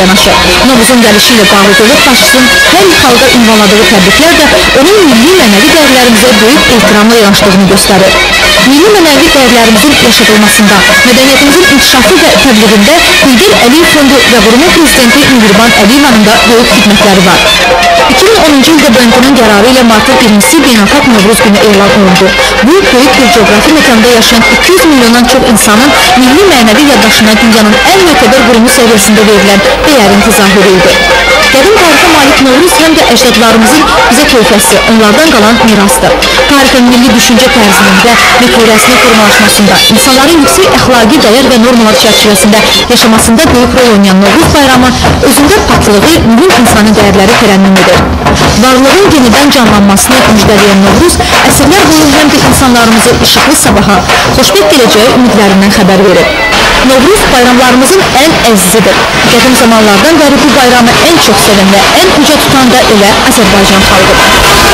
yanaşı. Novruzun gəlişi ilə bağlı dövlət başçısının hər xalqa ünvanladığı təbriklər də onun milli mənəvi dəyərlərimizə böyük ehtiramla yanaşdığını göstərir. Milli mənəvi dəyərlərimizin yaşadılmasında, mədəniyyətimizin inkişafı və təbliğində İlqar Əliyev Fondu və qurumun prezidenti Mehriban Əliyeva'nın da böyük xidmətləri var. 2010-cu ildə BMT-nin qərarı ilə martın 1-ci Beynəlxalq Novruz günü elan olundu. Bu, böyük bir coğrafi məkanda yaşayan 200 milyondan çox insanın milli mənəvi yaddaşına dünyanın ən mötəbər qurumu səviyyəsində verilən dəyərin tezahürü idi. Qədim tarixə malik Novruz həm də əcdadlarımızın bizə tövhəsi, onlardan qalan mirasdır. Tarixin milli düşüncə tərzində və törəsinin formalaşmasında, insanların yüksək əxlaqi dəyər və normalar çərçivəsində yaşamasında böyük rol oynayan Novruz bayramı özündə paklılığı, mühüm insani dəyərləri tərənnüm edir. Varlığın yenidən canlanmasını müjdələyən Novruz, əsrlər boyu həm də insanlarımızı işıqlı sabaha, xoşbəxt gələcəyə ümidlərindən xəbər verir. Novruz bayramlarımızın ən əzizidir. Qədim zamanlardan bəri bu bayramı ən çox sevən və ən uca tutan da elə Azərbaycan xalqıdır.